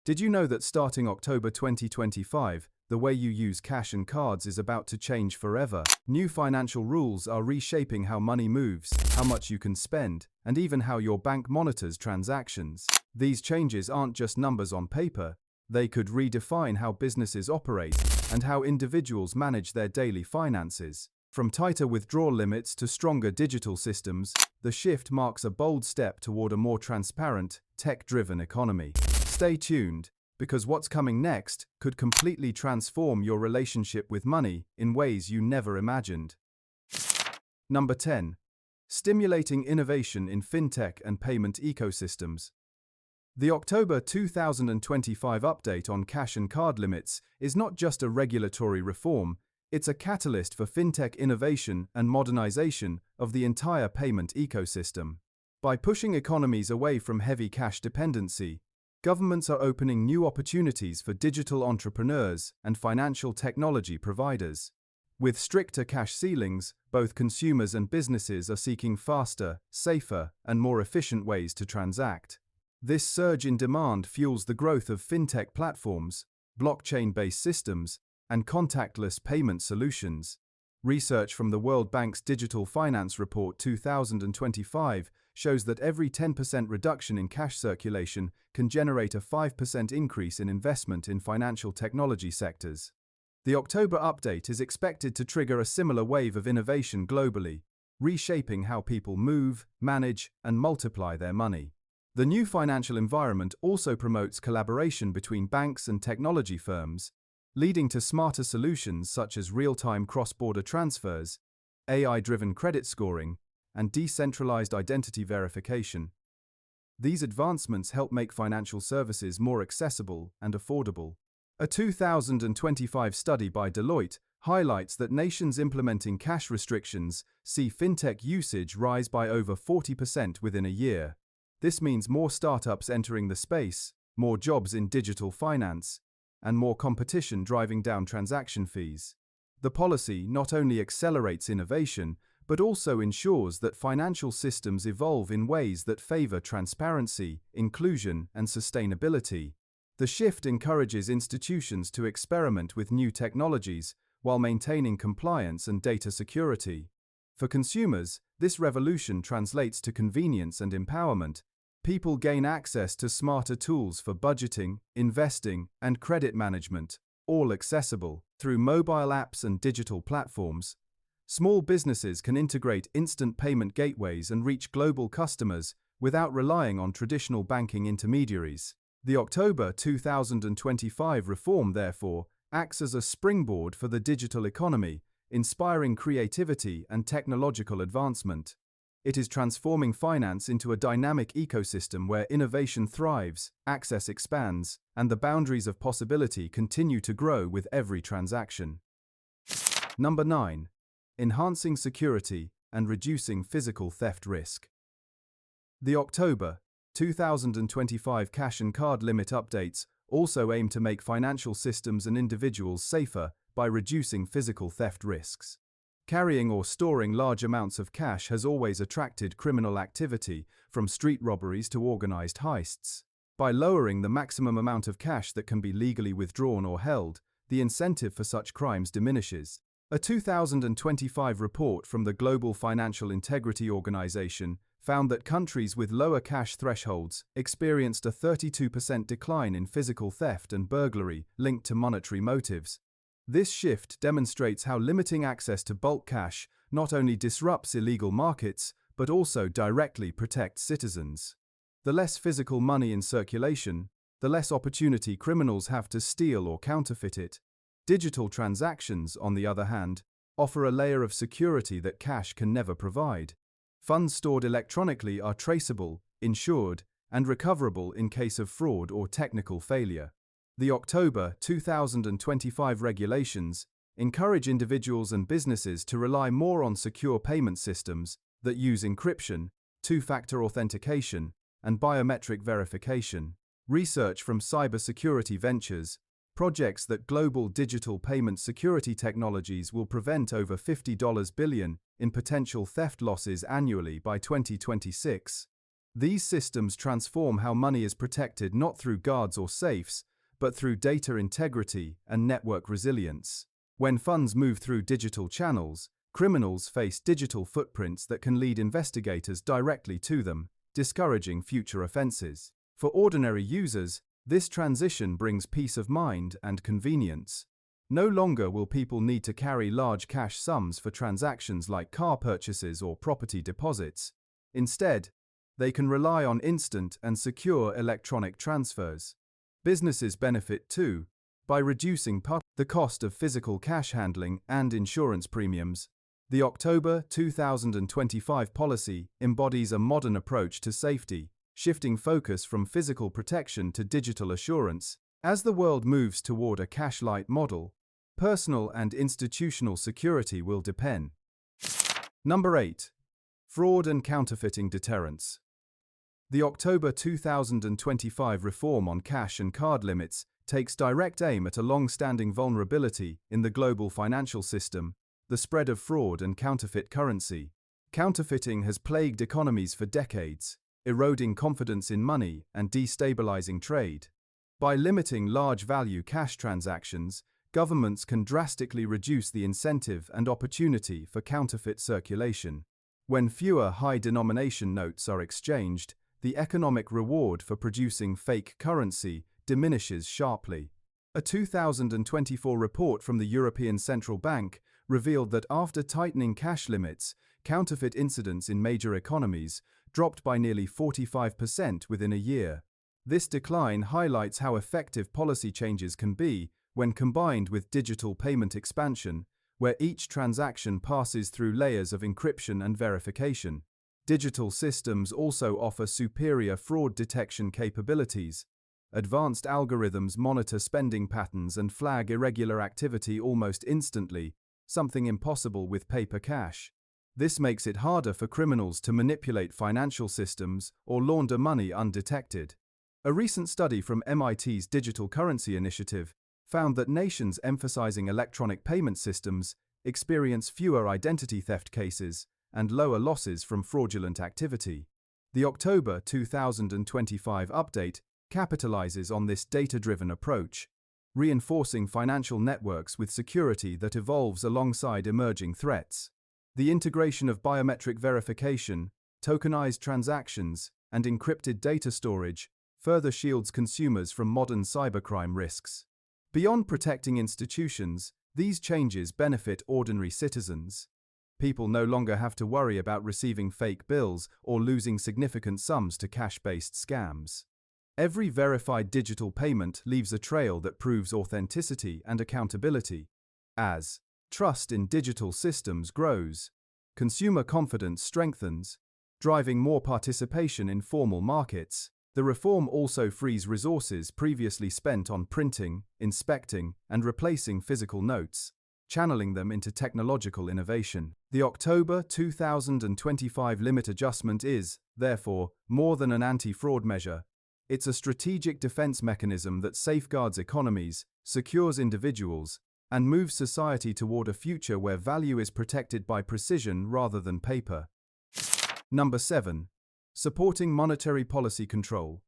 Did you know that starting October 2025, the way you use cash and cards is about to change forever? New financial rules are reshaping how money moves, how much you can spend, and even how your bank monitors transactions. These changes aren't just numbers on paper. They could redefine how businesses operate and how individuals manage their daily finances. From tighter withdrawal limits to stronger digital systems, the shift marks a bold step toward a more transparent, tech-driven economy. Stay tuned, because what's coming next could completely transform your relationship with money in ways you never imagined. Number 10. Stimulating innovation in FinTech and payment ecosystems. The October 2025 update on cash and card limits is not just a regulatory reform, it's a catalyst for FinTech innovation and modernization of the entire payment ecosystem. By pushing economies away from heavy cash dependency, governments are opening new opportunities for digital entrepreneurs and financial technology providers. With stricter cash ceilings, both consumers and businesses are seeking faster, safer, and more efficient ways to transact. This surge in demand fuels the growth of fintech platforms, blockchain-based systems, and contactless payment solutions. Research from the World Bank's Digital Finance Report 2025 shows that every 10% reduction in cash circulation can generate a 5% increase in investment in financial technology sectors. The October update is expected to trigger a similar wave of innovation globally, reshaping how people move, manage, and multiply their money. The new financial environment also promotes collaboration between banks and technology firms, leading to smarter solutions such as real-time cross-border transfers, AI-driven credit scoring, and decentralized identity verification. These advancements help make financial services more accessible and affordable. A 2025 study by Deloitte highlights that nations implementing cash restrictions see fintech usage rise by over 40% within a year. This means more startups entering the space, more jobs in digital finance, and more competition driving down transaction fees. The policy not only accelerates innovation, but also ensures that financial systems evolve in ways that favor transparency, inclusion, and sustainability. The shift encourages institutions to experiment with new technologies while maintaining compliance and data security. For consumers, this revolution translates to convenience and empowerment. People gain access to smarter tools for budgeting, investing, and credit management, all accessible through mobile apps and digital platforms. Small businesses can integrate instant payment gateways and reach global customers without relying on traditional banking intermediaries. The October 2025 reform, therefore, acts as a springboard for the digital economy, inspiring creativity and technological advancement. It is transforming finance into a dynamic ecosystem where innovation thrives, access expands, and the boundaries of possibility continue to grow with every transaction. Number 9. Enhancing security and reducing physical theft risk. The October 2025 cash and card limit updates also aim to make financial systems and individuals safer by reducing physical theft risks. Carrying or storing large amounts of cash has always attracted criminal activity, from street robberies to organized heists. By lowering the maximum amount of cash that can be legally withdrawn or held, the incentive for such crimes diminishes. A 2025 report from the Global Financial Integrity Organization found that countries with lower cash thresholds experienced a 32% decline in physical theft and burglary linked to monetary motives. This shift demonstrates how limiting access to bulk cash not only disrupts illegal markets, but also directly protects citizens. The less physical money in circulation, the less opportunity criminals have to steal or counterfeit it. Digital transactions, on the other hand, offer a layer of security that cash can never provide. Funds stored electronically are traceable, insured, and recoverable in case of fraud or technical failure. The October 2025 regulations encourage individuals and businesses to rely more on secure payment systems that use encryption, two-factor authentication, and biometric verification. Research from Cybersecurity Ventures projects that global digital payment security technologies will prevent over $50 billion in potential theft losses annually by 2026. These systems transform how money is protected not through guards or safes, but through data integrity and network resilience. When funds move through digital channels, criminals face digital footprints that can lead investigators directly to them, discouraging future offenses. For ordinary users, this transition brings peace of mind and convenience. No longer will people need to carry large cash sums for transactions like car purchases or property deposits. Instead, they can rely on instant and secure electronic transfers. Businesses benefit too, by reducing the cost of physical cash handling and insurance premiums. The October 2025 policy embodies a modern approach to safety, shifting focus from physical protection to digital assurance. As the world moves toward a cash-light model, personal and institutional security will depend. Number 8. Fraud and counterfeiting deterrence. The October 2025 reform on cash and card limits takes direct aim at a long-standing vulnerability in the global financial system: the spread of fraud and counterfeit currency. Counterfeiting has plagued economies for decades, eroding confidence in money and destabilizing trade. By limiting large-value cash transactions, governments can drastically reduce the incentive and opportunity for counterfeit circulation. When fewer high-denomination notes are exchanged, the economic reward for producing fake currency diminishes sharply. A 2024 report from the European Central Bank revealed that after tightening cash limits, counterfeit incidents in major economies dropped by nearly 45% within a year. This decline highlights how effective policy changes can be when combined with digital payment expansion, where each transaction passes through layers of encryption and verification. Digital systems also offer superior fraud detection capabilities. Advanced algorithms monitor spending patterns and flag irregular activity almost instantly, something impossible with paper cash. This makes it harder for criminals to manipulate financial systems or launder money undetected. A recent study from MIT's Digital Currency Initiative found that nations emphasizing electronic payment systems experience fewer identity theft cases and lower losses from fraudulent activity. The October 2025 update capitalizes on this data-driven approach, reinforcing financial networks with security that evolves alongside emerging threats. The integration of biometric verification, tokenized transactions, and encrypted data storage further shields consumers from modern cybercrime risks. Beyond protecting institutions, these changes benefit ordinary citizens. People no longer have to worry about receiving fake bills or losing significant sums to cash-based scams. Every verified digital payment leaves a trail that proves authenticity and accountability. As trust in digital systems grows, consumer confidence strengthens, driving more participation in formal markets. The reform also frees resources previously spent on printing, inspecting, and replacing physical notes, channeling them into technological innovation. The October 2025 limit adjustment is, therefore, more than an anti-fraud measure. It's a strategic defense mechanism that safeguards economies, secures individuals, and moves society toward a future where value is protected by precision rather than paper. Number 7. Supporting monetary policy control.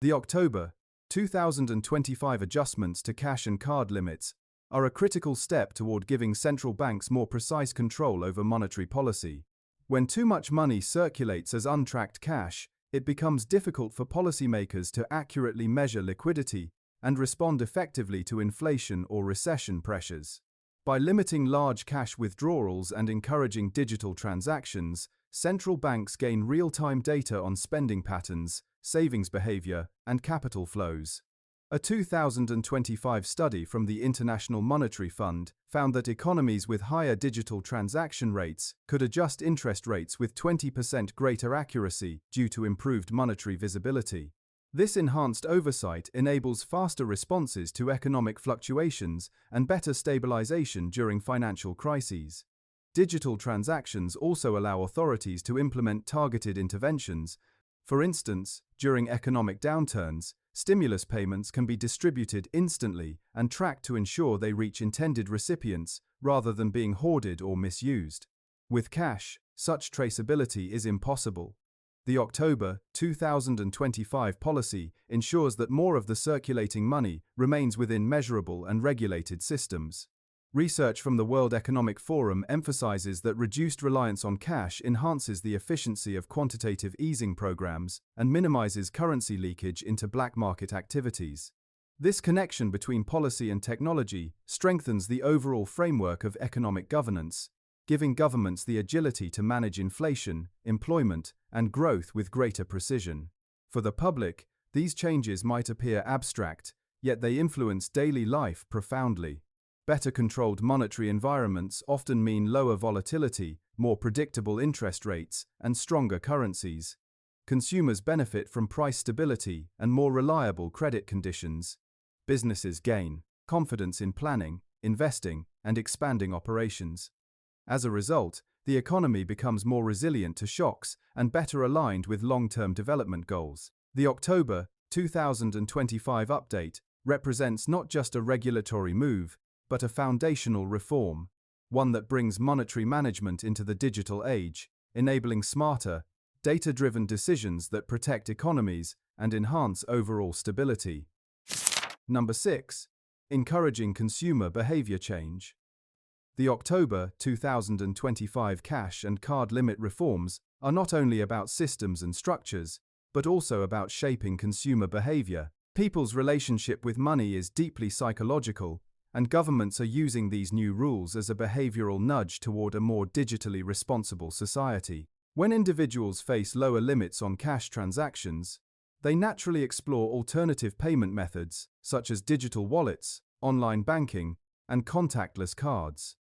The October 2025 adjustments to cash and card limits are a critical step toward giving central banks more precise control over monetary policy. When too much money circulates as untracked cash, it becomes difficult for policymakers to accurately measure liquidity and respond effectively to inflation or recession pressures. By limiting large cash withdrawals and encouraging digital transactions, central banks gain real-time data on spending patterns, savings behavior, and capital flows. A 2025 study from the International Monetary Fund found that economies with higher digital transaction rates could adjust interest rates with 20% greater accuracy due to improved monetary visibility. This enhanced oversight enables faster responses to economic fluctuations and better stabilization during financial crises. Digital transactions also allow authorities to implement targeted interventions. For instance, during economic downturns, stimulus payments can be distributed instantly and tracked to ensure they reach intended recipients rather than being hoarded or misused. With cash, such traceability is impossible. The October 2025 policy ensures that more of the circulating money remains within measurable and regulated systems. Research from the World Economic Forum emphasizes that reduced reliance on cash enhances the efficiency of quantitative easing programs and minimizes currency leakage into black market activities. This connection between policy and technology strengthens the overall framework of economic governance, giving governments the agility to manage inflation, employment, and growth with greater precision. For the public, these changes might appear abstract, yet they influence daily life profoundly. Better controlled monetary environments often mean lower volatility, more predictable interest rates, and stronger currencies. Consumers benefit from price stability and more reliable credit conditions. Businesses gain confidence in planning, investing, and expanding operations. As a result, the economy becomes more resilient to shocks and better aligned with long-term development goals. The October 2025 update represents not just a regulatory move, but a foundational reform, one that brings monetary management into the digital age, enabling smarter, data-driven decisions that protect economies and enhance overall stability. Number 6. Encouraging consumer behavior change. The October 2025 cash and card limit reforms are not only about systems and structures, but also about shaping consumer behavior. People's relationship with money is deeply psychological, and governments are using these new rules as a behavioral nudge toward a more digitally responsible society. When individuals face lower limits on cash transactions, they naturally explore alternative payment methods, such as digital wallets, online banking, and contactless cards.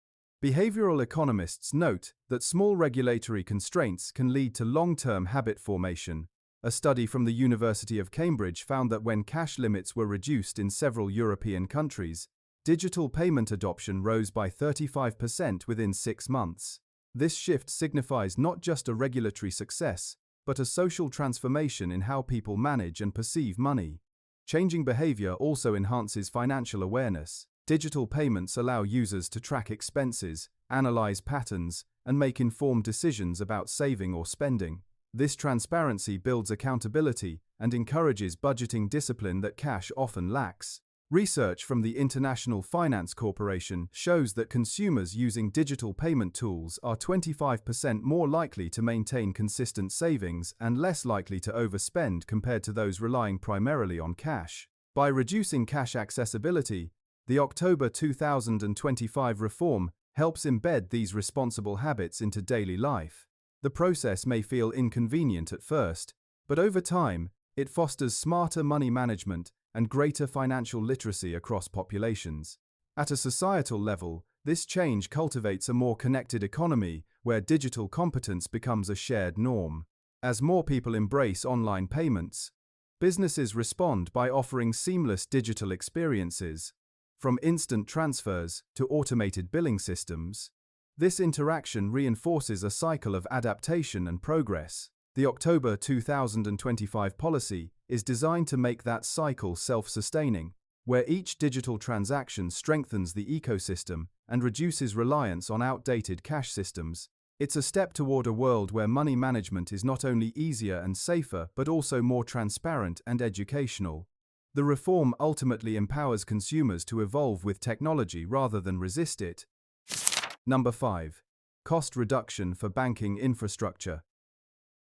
Behavioral economists note that small regulatory constraints can lead to long-term habit formation. A study from the University of Cambridge found that when cash limits were reduced in several European countries, digital payment adoption rose by 35% within 6 months. This shift signifies not just a regulatory success, but a social transformation in how people manage and perceive money. Changing behavior also enhances financial awareness. Digital payments allow users to track expenses, analyze patterns, and make informed decisions about saving or spending. This transparency builds accountability and encourages budgeting discipline that cash often lacks. Research from the International Finance Corporation shows that consumers using digital payment tools are 25% more likely to maintain consistent savings and less likely to overspend compared to those relying primarily on cash. By reducing cash accessibility, the October 2025 reform helps embed these responsible habits into daily life. The process may feel inconvenient at first, but over time, it fosters smarter money management and greater financial literacy across populations. At a societal level, this change cultivates a more connected economy where digital competence becomes a shared norm. As more people embrace online payments, businesses respond by offering seamless digital experiences. From instant transfers to automated billing systems, this interaction reinforces a cycle of adaptation and progress. The October 2025 policy is designed to make that cycle self-sustaining, where each digital transaction strengthens the ecosystem and reduces reliance on outdated cash systems. It's a step toward a world where money management is not only easier and safer but also more transparent and educational. The reform ultimately empowers consumers to evolve with technology rather than resist it. Number 5. Cost reduction for banking infrastructure.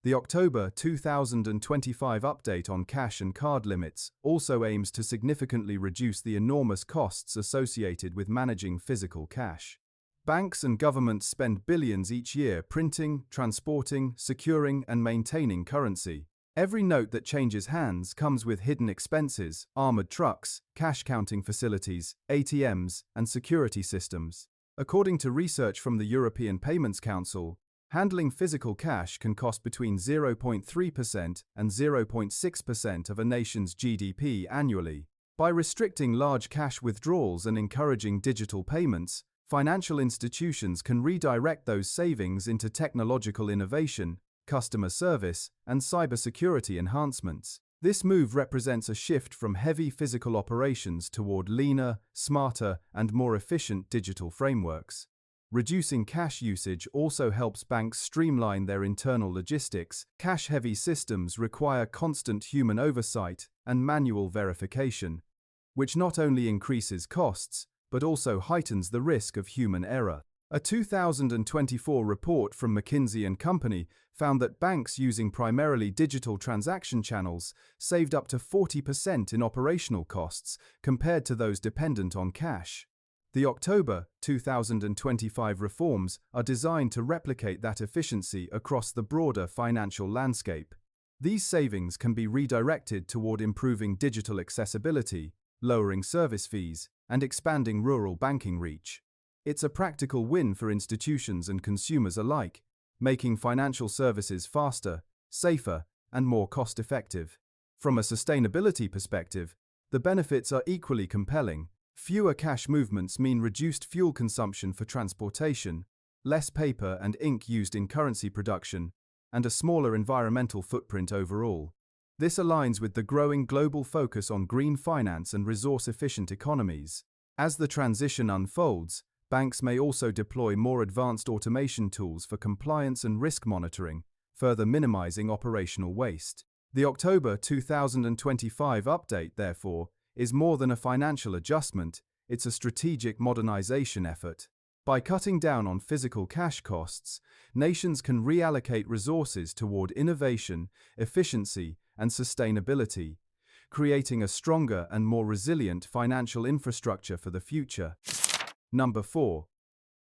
The October 2025 update on cash and card limits also aims to significantly reduce the enormous costs associated with managing physical cash. Banks and governments spend billions each year printing, transporting, securing, and maintaining currency. Every note that changes hands comes with hidden expenses, armored trucks, cash counting facilities, ATMs, and security systems. According to research from the European Payments Council, handling physical cash can cost between 0.3% and 0.6% of a nation's GDP annually. By restricting large cash withdrawals and encouraging digital payments, financial institutions can redirect those savings into technological innovation, customer service, and cybersecurity enhancements. This move represents a shift from heavy physical operations toward leaner, smarter, and more efficient digital frameworks. Reducing cash usage also helps banks streamline their internal logistics. Cash-heavy systems require constant human oversight and manual verification, which not only increases costs, but also heightens the risk of human error. A 2024 report from McKinsey & Company found that banks using primarily digital transaction channels saved up to 40% in operational costs compared to those dependent on cash. The October 2025 reforms are designed to replicate that efficiency across the broader financial landscape. These savings can be redirected toward improving digital accessibility, lowering service fees, and expanding rural banking reach. It's a practical win for institutions and consumers alike, making financial services faster, safer, and more cost-effective. From a sustainability perspective, the benefits are equally compelling. Fewer cash movements mean reduced fuel consumption for transportation, less paper and ink used in currency production, and a smaller environmental footprint overall. This aligns with the growing global focus on green finance and resource-efficient economies. As the transition unfolds, banks may also deploy more advanced automation tools for compliance and risk monitoring, further minimizing operational waste. The October 2025 update, therefore, is more than a financial adjustment, it's a strategic modernization effort. By cutting down on physical cash costs, nations can reallocate resources toward innovation, efficiency, and sustainability, creating a stronger and more resilient financial infrastructure for the future. Number 4.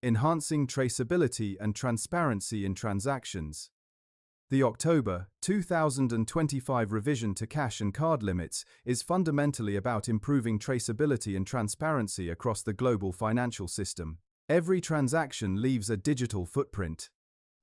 Enhancing traceability and transparency in transactions. The October 2025 revision to cash and card limits is fundamentally about improving traceability and transparency across the global financial system. Every transaction leaves a digital footprint,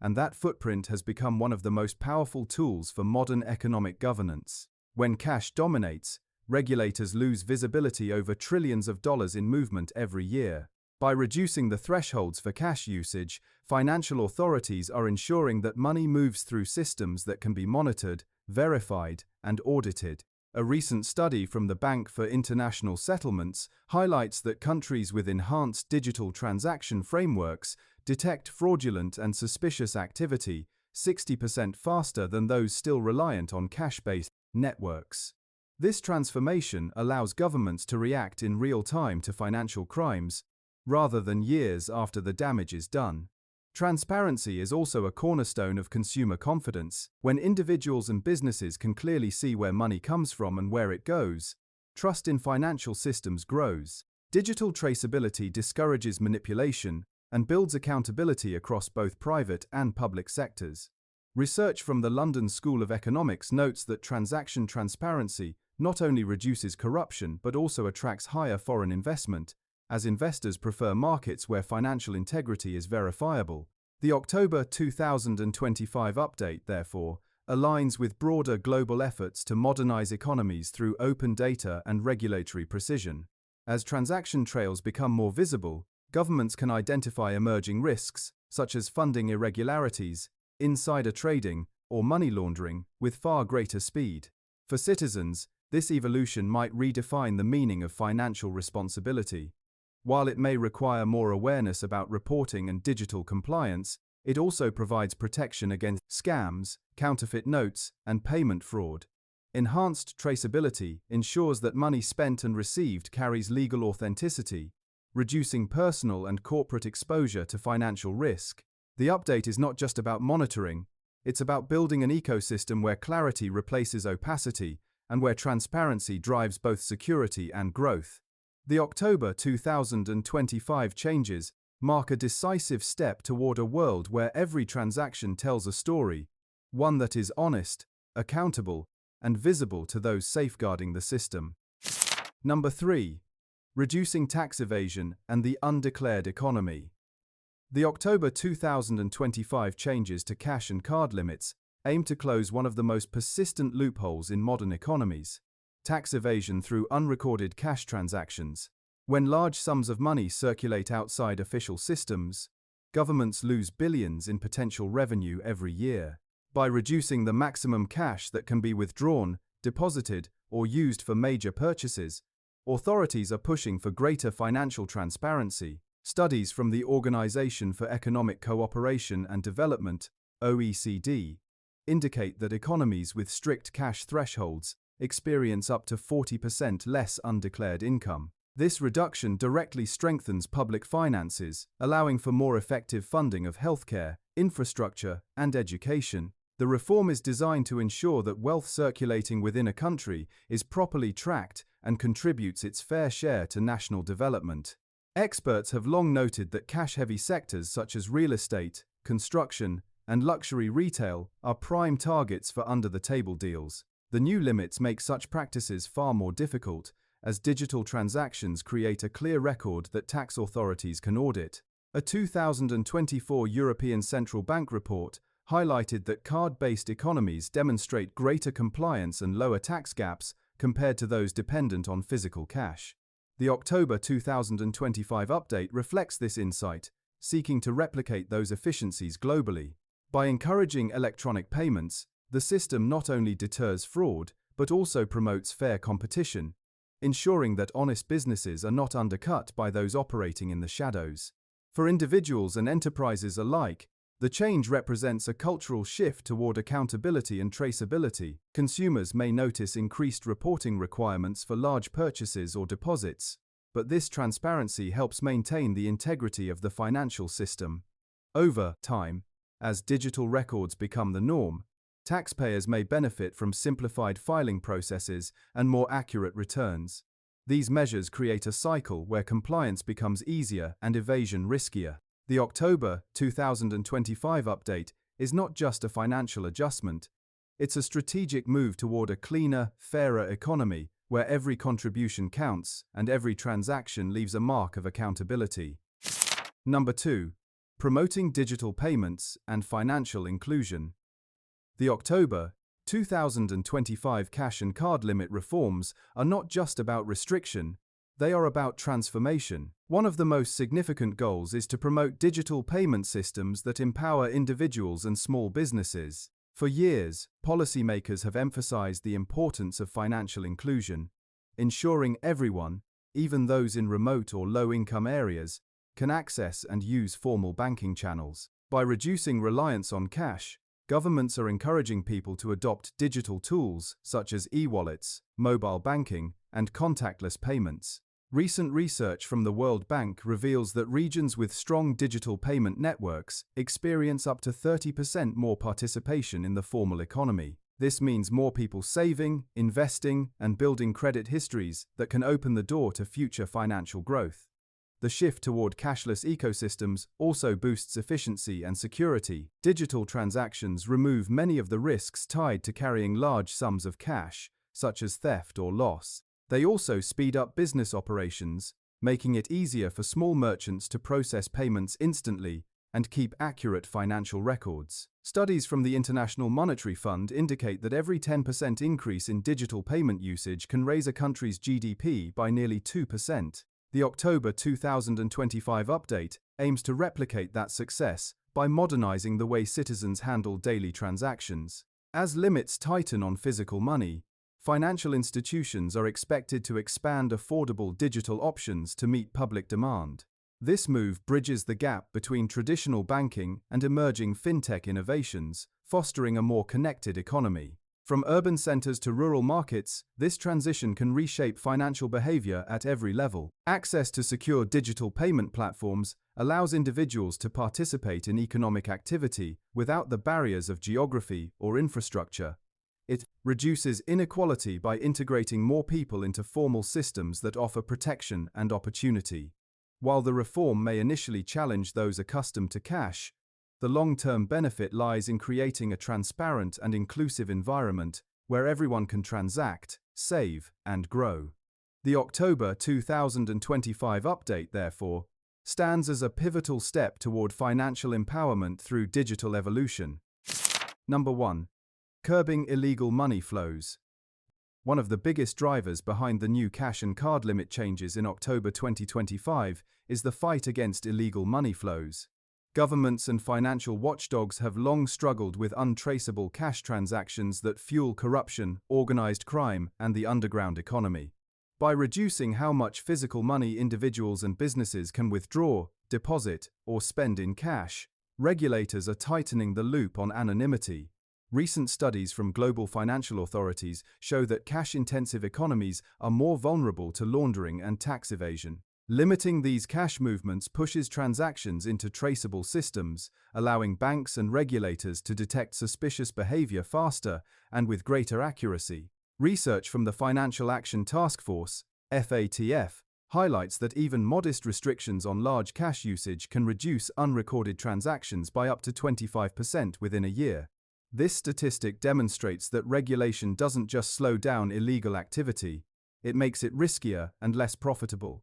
and that footprint has become one of the most powerful tools for modern economic governance. When cash dominates, regulators lose visibility over trillions of dollars in movement every year. By reducing the thresholds for cash usage, financial authorities are ensuring that money moves through systems that can be monitored, verified, and audited. A recent study from the Bank for International Settlements highlights that countries with enhanced digital transaction frameworks detect fraudulent and suspicious activity 60% faster than those still reliant on cash-based networks. This transformation allows governments to react in real time to financial crimes, rather than years after the damage is done. Transparency is also a cornerstone of consumer confidence. When individuals and businesses can clearly see where money comes from and where it goes, trust in financial systems grows. Digital traceability discourages manipulation and builds accountability across both private and public sectors. Research from the London School of Economics notes that transaction transparency not only reduces corruption but also attracts higher foreign investment, as investors prefer markets where financial integrity is verifiable. The October 2025 update, therefore, aligns with broader global efforts to modernize economies through open data and regulatory precision. As transaction trails become more visible, governments can identify emerging risks, such as funding irregularities, insider trading, or money laundering, with far greater speed. For citizens, this evolution might redefine the meaning of financial responsibility. While it may require more awareness about reporting and digital compliance, it also provides protection against scams, counterfeit notes, and payment fraud. Enhanced traceability ensures that money spent and received carries legal authenticity, reducing personal and corporate exposure to financial risk. The update is not just about monitoring, it's about building an ecosystem where clarity replaces opacity and where transparency drives both security and growth. The October 2025 changes mark a decisive step toward a world where every transaction tells a story, one that is honest, accountable, and visible to those safeguarding the system. Number 3. Reducing tax evasion and the undeclared economy. The October 2025 changes to cash and card limits aim to close one of the most persistent loopholes in modern economies: tax evasion through unrecorded cash transactions. When large sums of money circulate outside official systems, governments lose billions in potential revenue every year. By reducing the maximum cash that can be withdrawn, deposited, or used for major purchases, authorities are pushing for greater financial transparency, Studies from the Organization for Economic Cooperation and Development, OECD, indicate that economies with strict cash thresholds experience up to 40% less undeclared income. This reduction directly strengthens public finances, allowing for more effective funding of healthcare, infrastructure, and education. The reform is designed to ensure that wealth circulating within a country is properly tracked and contributes its fair share to national development. Experts have long noted that cash-heavy sectors such as real estate, construction, and luxury retail are prime targets for under-the-table deals. The new limits make such practices far more difficult, as digital transactions create a clear record that tax authorities can audit. A 2024 European Central Bank report highlighted that card-based economies demonstrate greater compliance and lower tax gaps compared to those dependent on physical cash. The October 2025 update reflects this insight, seeking to replicate those efficiencies globally. By encouraging electronic payments, the system not only deters fraud, but also promotes fair competition, ensuring that honest businesses are not undercut by those operating in the shadows. For individuals and enterprises alike, the change represents a cultural shift toward accountability and traceability. Consumers may notice increased reporting requirements for large purchases or deposits, but this transparency helps maintain the integrity of the financial system. Over time, as digital records become the norm, taxpayers may benefit from simplified filing processes and more accurate returns. These measures create a cycle where compliance becomes easier and evasion riskier. The October 2025 update is not just a financial adjustment, it's a strategic move toward a cleaner, fairer economy where every contribution counts and every transaction leaves a mark of accountability. Number 2. Promoting digital payments and financial inclusion. The October 2025 cash and card limit reforms are not just about restriction, they are about transformation. One of the most significant goals is to promote digital payment systems that empower individuals and small businesses. For years, policymakers have emphasized the importance of financial inclusion, ensuring everyone, even those in remote or low-income areas, can access and use formal banking channels. By reducing reliance on cash, governments are encouraging people to adopt digital tools such as e-wallets, mobile banking, and contactless payments. Recent research from the World Bank reveals that regions with strong digital payment networks experience up to 30% more participation in the formal economy. This means more people saving, investing, and building credit histories that can open the door to future financial growth. The shift toward cashless ecosystems also boosts efficiency and security. Digital transactions remove many of the risks tied to carrying large sums of cash, such as theft or loss. They also speed up business operations, making it easier for small merchants to process payments instantly and keep accurate financial records. Studies from the International Monetary Fund indicate that every 10% increase in digital payment usage can raise a country's GDP by nearly 2%. The October 2025 update aims to replicate that success by modernizing the way citizens handle daily transactions. As limits tighten on physical money, financial institutions are expected to expand affordable digital options to meet public demand. This move bridges the gap between traditional banking and emerging FinTech innovations, fostering a more connected economy. From urban centers to rural markets, this transition can reshape financial behavior at every level. Access to secure digital payment platforms allows individuals to participate in economic activity without the barriers of geography or infrastructure. It reduces inequality by integrating more people into formal systems that offer protection and opportunity. While the reform may initially challenge those accustomed to cash, the long-term benefit lies in creating a transparent and inclusive environment where everyone can transact, save, and grow. The October 2025 update, therefore, stands as a pivotal step toward financial empowerment through digital evolution. Number 1. Curbing illegal money flows. One of the biggest drivers behind the new cash and card limit changes in October 2025 is the fight against illegal money flows. Governments and financial watchdogs have long struggled with untraceable cash transactions that fuel corruption, organized crime, and the underground economy. By reducing how much physical money individuals and businesses can withdraw, deposit, or spend in cash, regulators are tightening the loop on anonymity. Recent studies from global financial authorities show that cash-intensive economies are more vulnerable to laundering and tax evasion. Limiting these cash movements pushes transactions into traceable systems, allowing banks and regulators to detect suspicious behavior faster and with greater accuracy. Research from the Financial Action Task Force, FATF, highlights that even modest restrictions on large cash usage can reduce unrecorded transactions by up to 25% within a year. This statistic demonstrates that regulation doesn't just slow down illegal activity, it makes it riskier and less profitable.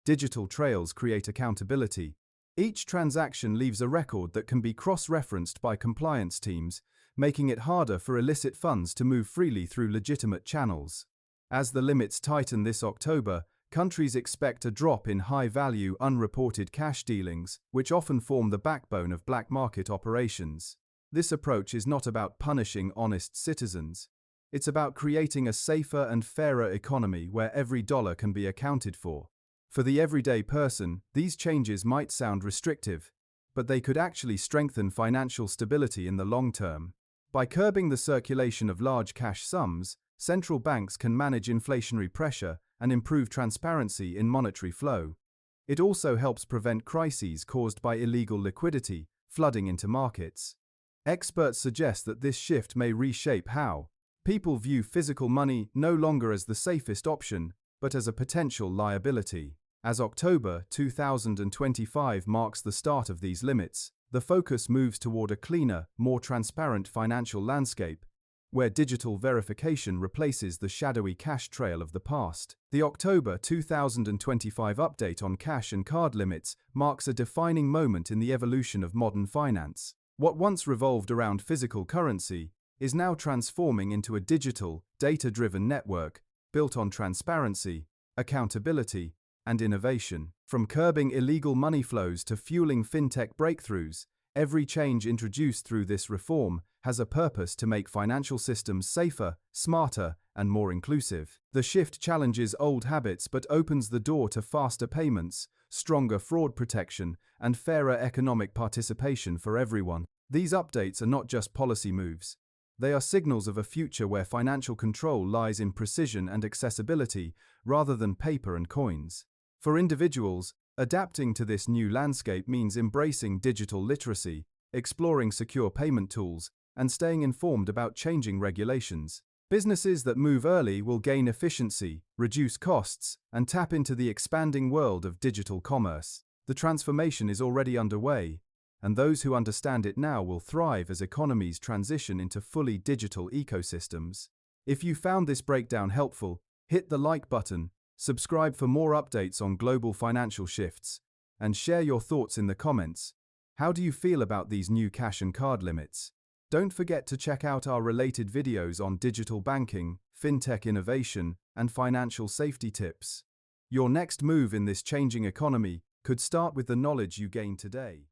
Digital trails create accountability. Each transaction leaves a record that can be cross-referenced by compliance teams, making it harder for illicit funds to move freely through legitimate channels. As the limits tighten this October, countries expect a drop in high-value, unreported cash dealings, which often form the backbone of black market operations. This approach is not about punishing honest citizens. It's about creating a safer and fairer economy where every dollar can be accounted for. For the everyday person, these changes might sound restrictive, but they could actually strengthen financial stability in the long term. By curbing the circulation of large cash sums, central banks can manage inflationary pressure and improve transparency in monetary flow. It also helps prevent crises caused by illegal liquidity flooding into markets. Experts suggest that this shift may reshape how people view physical money no longer as the safest option, but as a potential liability. As October 2025 marks the start of these limits, the focus moves toward a cleaner, more transparent financial landscape, where digital verification replaces the shadowy cash trail of the past. The October 2025 update on cash and card limits marks a defining moment in the evolution of modern finance. What once revolved around physical currency is now transforming into a digital, data-driven network built on transparency, accountability, and innovation. From curbing illegal money flows to fueling FinTech breakthroughs, every change introduced through this reform has a purpose to make financial systems safer, smarter, and more inclusive. The shift challenges old habits but opens the door to faster payments, stronger fraud protection, and fairer economic participation for everyone. These updates are not just policy moves. They are signals of a future where financial control lies in precision and accessibility rather than paper and coins. For individuals, adapting to this new landscape means embracing digital literacy, exploring secure payment tools, and staying informed about changing regulations. Businesses that move early will gain efficiency, reduce costs, and tap into the expanding world of digital commerce. The transformation is already underway, and those who understand it now will thrive as economies transition into fully digital ecosystems. If you found this breakdown helpful, hit the like button, subscribe for more updates on global financial shifts, and share your thoughts in the comments. How do you feel about these new cash and card limits? Don't forget to check out our related videos on digital banking, fintech innovation, and financial safety tips. Your next move in this changing economy could start with the knowledge you gain today.